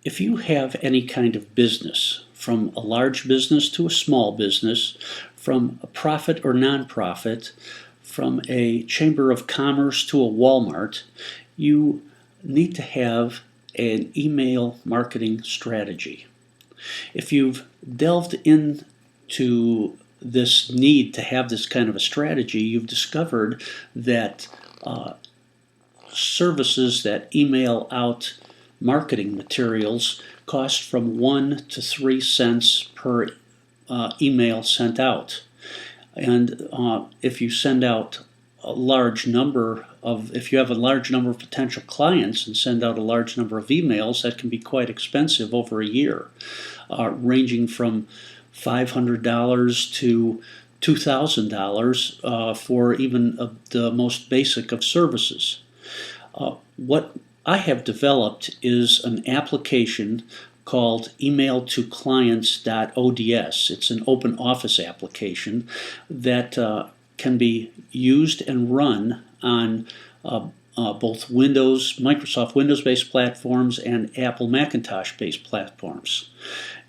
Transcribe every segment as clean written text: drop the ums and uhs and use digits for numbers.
If you have any kind of business, from a large business to a small business, from a profit or nonprofit, from a chamber of commerce to a Walmart, you need to have an email marketing strategy. If you've delved into this need to have this kind of a strategy, you've discovered that services that email out marketing materials cost from 1 to 3 cents per email sent out. And if you send out a large number of, if you have a large number of potential clients and send out a large number of emails, that can be quite expensive over a year, ranging from $500 to $2,000 for even the most basic of services. What I have developed is an application called EM2Clients.ods. It's an open office application that can be used and run on both Microsoft Windows-based platforms and Apple Macintosh-based platforms.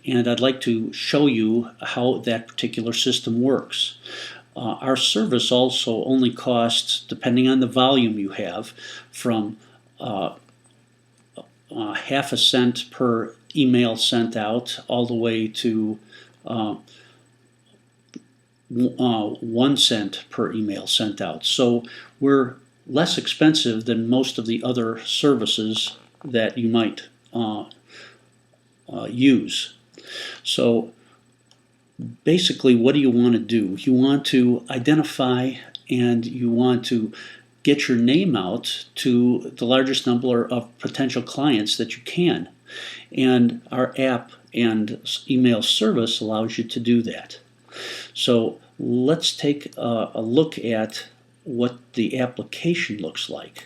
And I'd like to show you how that particular system works. Our service also only costs, depending on the volume you have, from half a cent per email sent out all the way to 1 cent per email sent out. So we're less expensive than most of the other services that you might use. So basically, what do you want to do? You want to identify and you want to get your name out to the largest number of potential clients that you can. And our app and email service allows you to do that. So let's take a look at what the application looks like.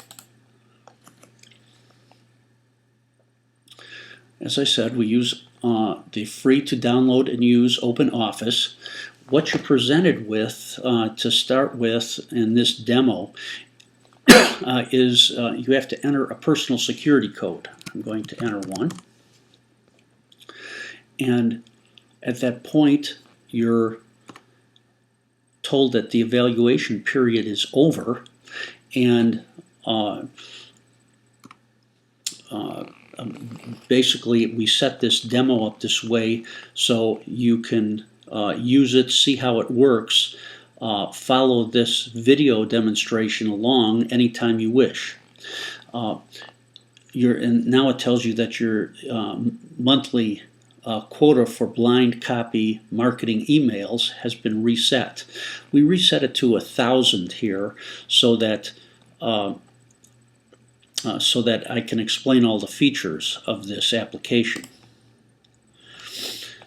As I said, we use the free to download and use Open Office. What you're presented with to start with in this demo is you have to enter a personal security code. I'm going to enter one. And at that point, you're told that the evaluation period is over, and basically we set this demo up this way so you can use it, see how it works, follow this video demonstration along anytime you wish. And now it tells you that your monthly quota for blind copy marketing emails has been reset. We reset it to 1,000 here so that I can explain all the features of this application.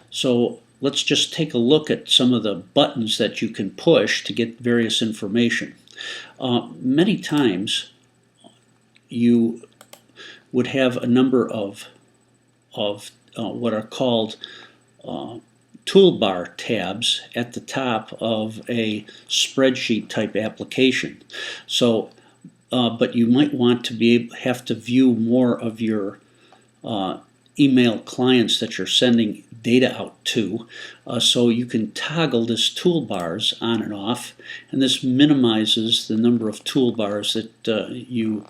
So let's just take a look at some of the buttons that you can push to get various information. Many times you would have a number of what are called toolbar tabs at the top of a spreadsheet type application. So, but you might want to have to view more of your email clients that you're sending data out to, so you can toggle this toolbars on and off, and this minimizes the number of toolbars that you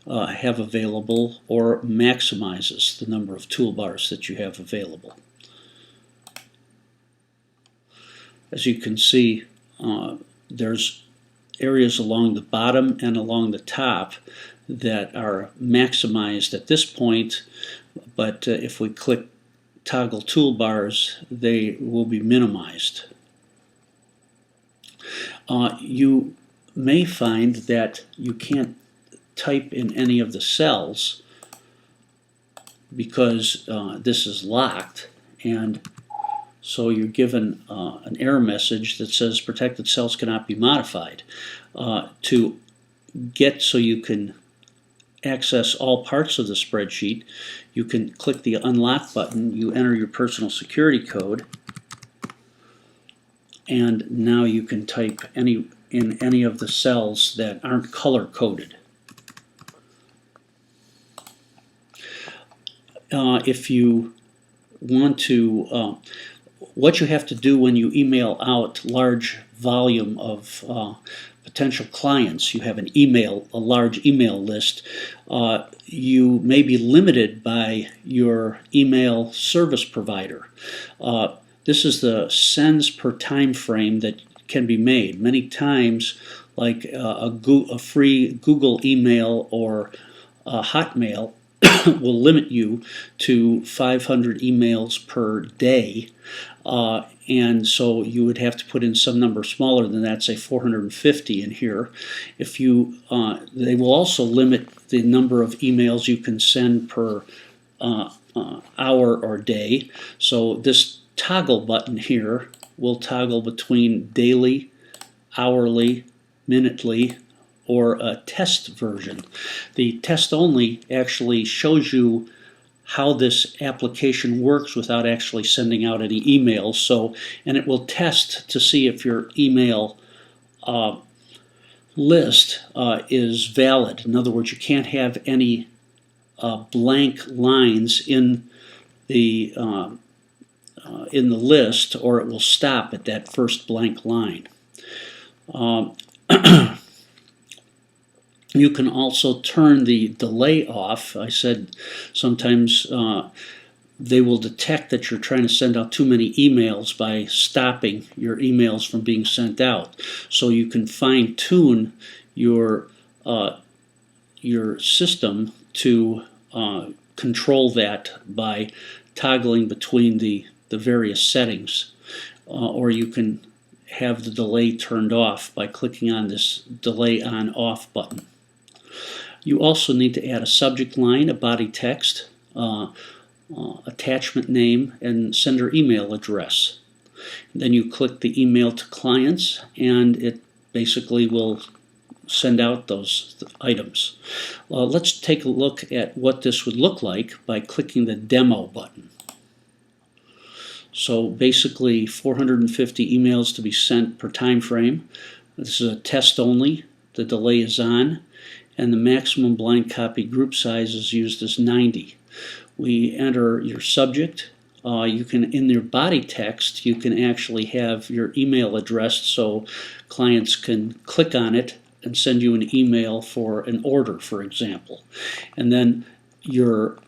have available, or maximizes the number of toolbars that you have available. As you can see, there's areas along the bottom and along the top that are maximized at this point, but if we click toggle toolbars, they will be minimized. You may find that you can't type in any of the cells because this is locked, and so you're given an error message that says protected cells cannot be modified. To get so you can access all parts of the spreadsheet, you can click the unlock button, you enter your personal security code, and now you can type in any of the cells that aren't color coded. if you want to, what you have to do when you email out large volume of potential clients, you have a large email list, you may be limited by your email service provider. This is the sends per time frame that can be made. Many times, like a free Google email or Hotmail will limit you to 500 emails per day. And so you would have to put in some number smaller than that, say 450 in here. If you, they will also limit the number of emails you can send per hour or day. So this toggle button here will toggle between daily, hourly, minutely, or a test version. The test only actually shows you how this application works without actually sending out any emails. So, and it will test to see if your email list is valid. In other words, you can't have any blank lines in the list, or it will stop at that first blank line. You can also turn the delay off. I said sometimes they will detect that you're trying to send out too many emails by stopping your emails from being sent out. So you can fine-tune your system to control that by toggling between the various settings, or you can have the delay turned off by clicking on this delay on off button. You also need to add a subject line, a body text, attachment name, and sender email address. Then you click the email to clients, and it basically will send out those items. Let's take a look at what this would look like by clicking the demo button. So basically 450 emails to be sent per time frame. This is a test only. The delay is on, and the maximum blind copy group size is used as 90. We enter your subject. You can, in your body text, you can actually have your email address so clients can click on it and send you an email for an order, for example. And then your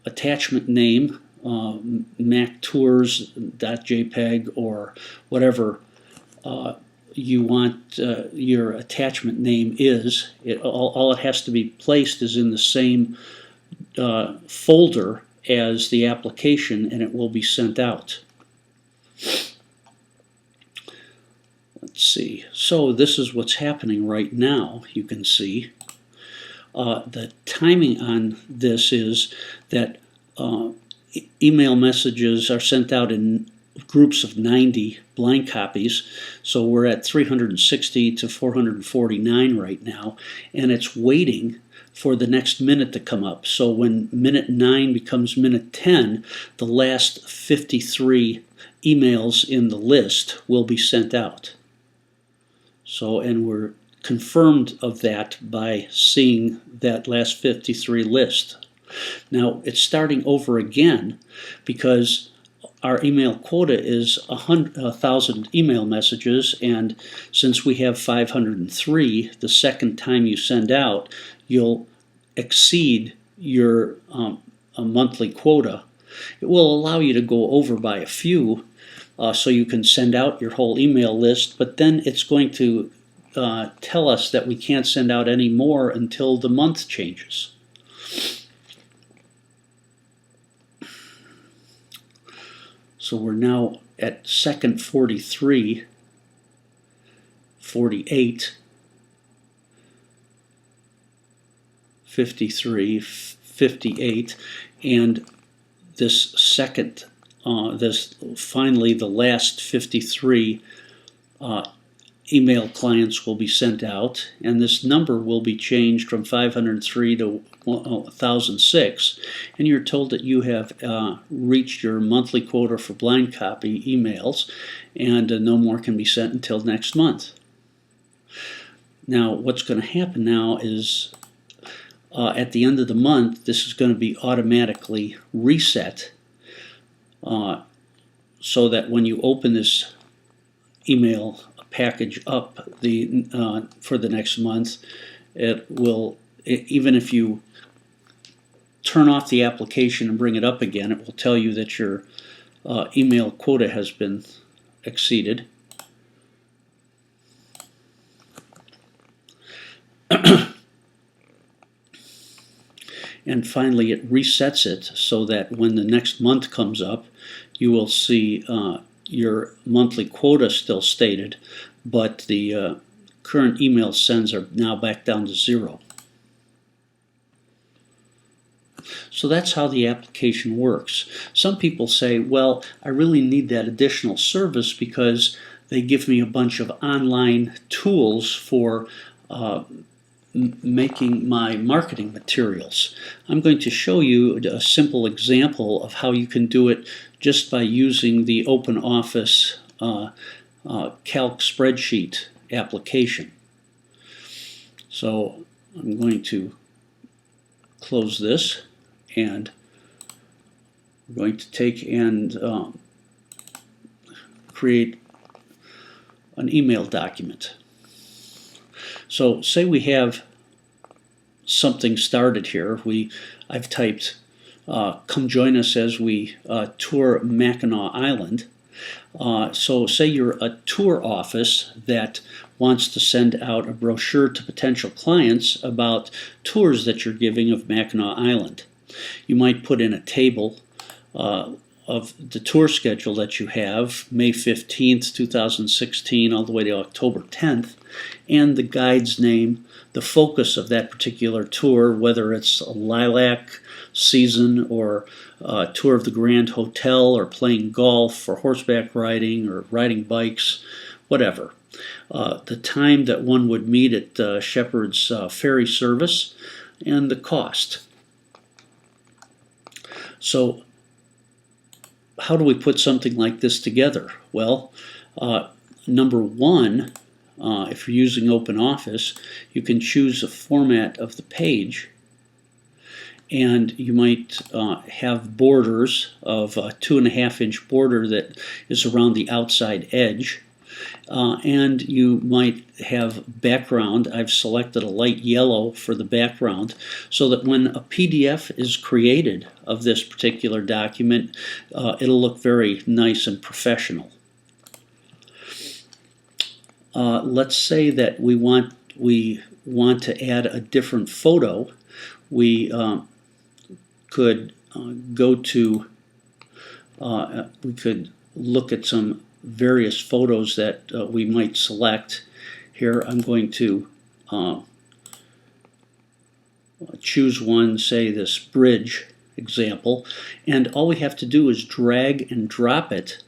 attachment name, mactours.jpg or whatever you want your attachment name is. All it has to be placed is in the same folder as the application, and it will be sent out. Let's see. So this is what's happening right now. You can see the timing on this is that email messages are sent out in groups of 90 blind copies. So we're at 360 to 449 right now, and it's waiting for the next minute to come up. So when minute 9 becomes minute 10, the last 53 emails in the list will be sent out. So, and we're confirmed of that by seeing that last 53 list. Now it's starting over again because our email quota is 1,000 email messages, and since we have 503, the second time you send out, you'll exceed your monthly quota. It will allow you to go over by a few, so you can send out your whole email list, but then it's going to tell us that we can't send out any more until the month changes. So we're now at second 43, 48, 53, 58, and this second, finally the last 53 email clients will be sent out, and this number will be changed from 503 to 1006, and you're told that you have reached your monthly quota for blind copy emails, and no more can be sent until next month. Now what's going to happen now is at the end of the month, this is going to be automatically reset so that when you open this email package up for the next month, even if you turn off the application and bring it up again, it will tell you that your email quota has been exceeded. And finally, it resets it so that when the next month comes up, you will see your monthly quota still stated, but the current email sends are now back down to 0. So that's how the application works. Some people say, well, I really need that additional service because they give me a bunch of online tools for making my marketing materials. I'm going to show you a simple example of how you can do it just by using the OpenOffice Calc spreadsheet application. So I'm going to close this, and I'm going to take and create an email document. So say we have something started here. I've typed, come join us as we tour Mackinac Island. So say you're a tour office that wants to send out a brochure to potential clients about tours that you're giving of Mackinac Island. You might put in a table of the tour schedule that you have, May 15th, 2016, all the way to October 10th, and the guide's name, the focus of that particular tour, whether it's a lilac season or a tour of the Grand Hotel or playing golf or horseback riding or riding bikes, whatever. The time that one would meet at Shepherd's Ferry Service, and the cost. So how do we put something like this together? Well, number one, if you're using OpenOffice, you can choose the format of the page, and you might have borders of a 2.5-inch border that is around the outside edge, and you might have background. I've selected a light yellow for the background so that when a PDF is created of this particular document, it'll look very nice and professional. Let's say that we want to add a different photo. We could go to we could look at some various photos that we might select. Here I'm going to choose one, say this bridge example, and all we have to do is drag and drop it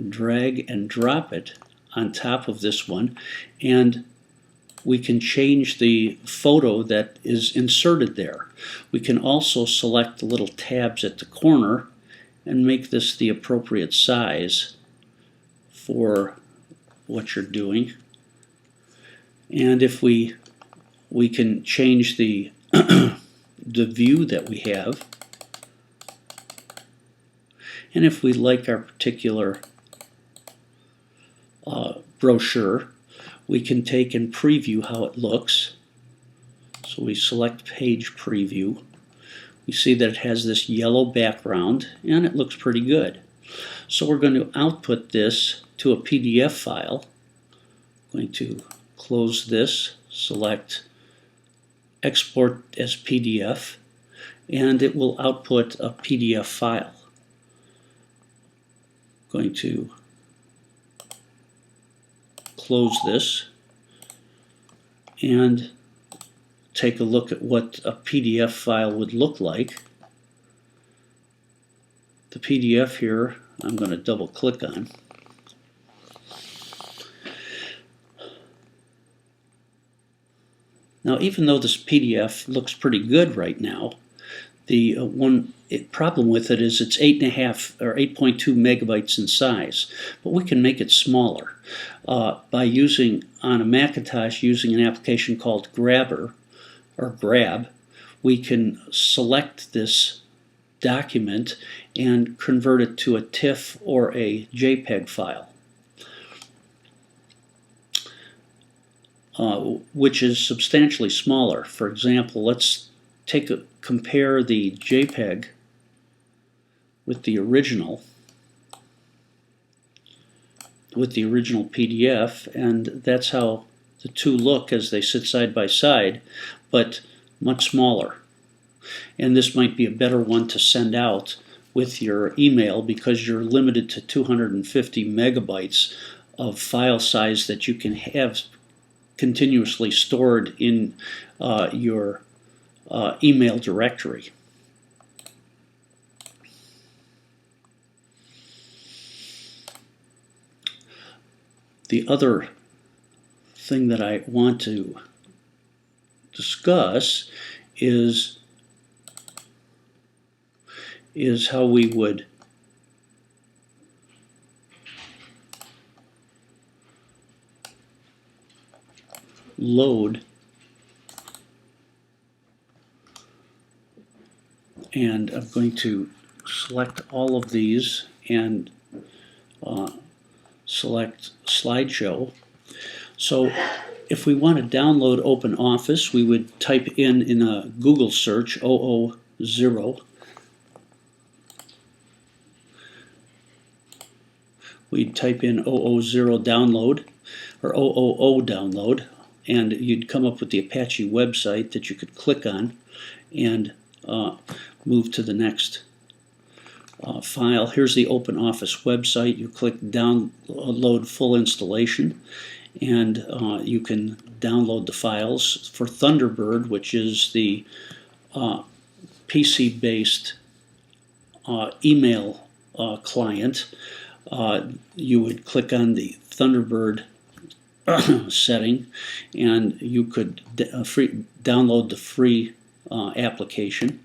drag and drop it on top of this one, and we can change the photo that is inserted there. We can also select the little tabs at the corner and make this the appropriate size for what you're doing. And if we can change the the view that we have. And if we like our particular brochure, we can take and preview how it looks. So we select Page Preview. We see that it has this yellow background, and it looks pretty good. So we're going to output this to a PDF file. I'm going to close this, select Export as PDF, and it will output a PDF file. Going to close this and take a look at what a PDF file would look like. The PDF here I'm going to double click on. Now, even though this PDF looks pretty good right now, The one problem with it is it's 8.5 or 8.2 megabytes in size, but we can make it smaller by using on a Macintosh using an application called Grabber or Grab. We can select this document and convert it to a TIFF or a JPEG file, which is substantially smaller. For example, let's compare the JPEG with the original PDF, and that's how the two look as they sit side by side, but much smaller. And this might be a better one to send out with your email because you're limited to 250 megabytes of file size that you can have continuously stored in your email directory. The other thing that I want to discuss is how we would load and I'm going to select all of these and select slideshow. So if we want to download OpenOffice, we would type in a Google search 000. We'd type in 000 download or 000 download, and you'd come up with the Apache website that you could click on and move to the next file. Here's the OpenOffice website. You click download full installation, and you can download the files. For Thunderbird, which is the PC-based email client, you would click on the Thunderbird setting, and you could download the free application.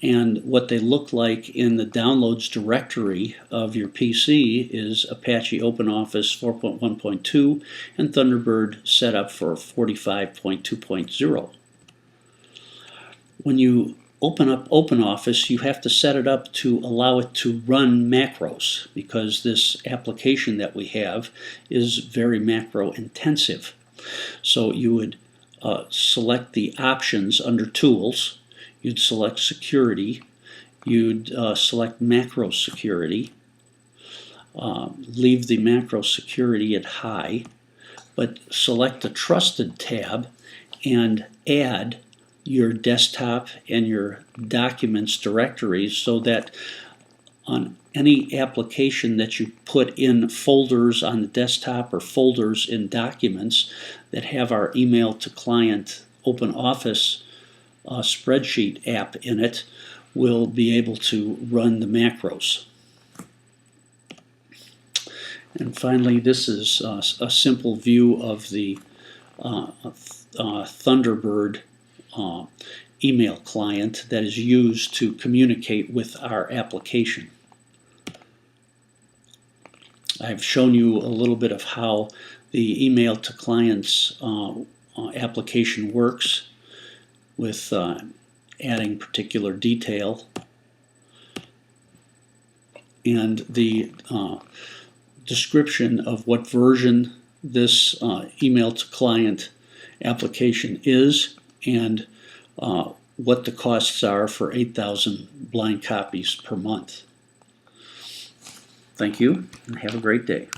And what they look like in the downloads directory of your PC is Apache OpenOffice 4.1.2 and Thunderbird set up for 45.2.0. When you open up OpenOffice, you have to set it up to allow it to run macros, because this application that we have is very macro intensive. So you would select the options under Tools. You'd select Security, you'd select Macro Security, leave the Macro Security at High, but select the Trusted tab and add your desktop and your documents directories so that on any application that you put in folders on the desktop or folders in documents that have our email to client OpenOffice spreadsheet app in it, will be able to run the macros. And finally, this is a simple view of the Thunderbird email client that is used to communicate with our application. I've shown you a little bit of how the email to clients application works, with adding particular detail, and the description of what version this email to client application is, and what the costs are for 8,000 blind copies per month. Thank you, and have a great day.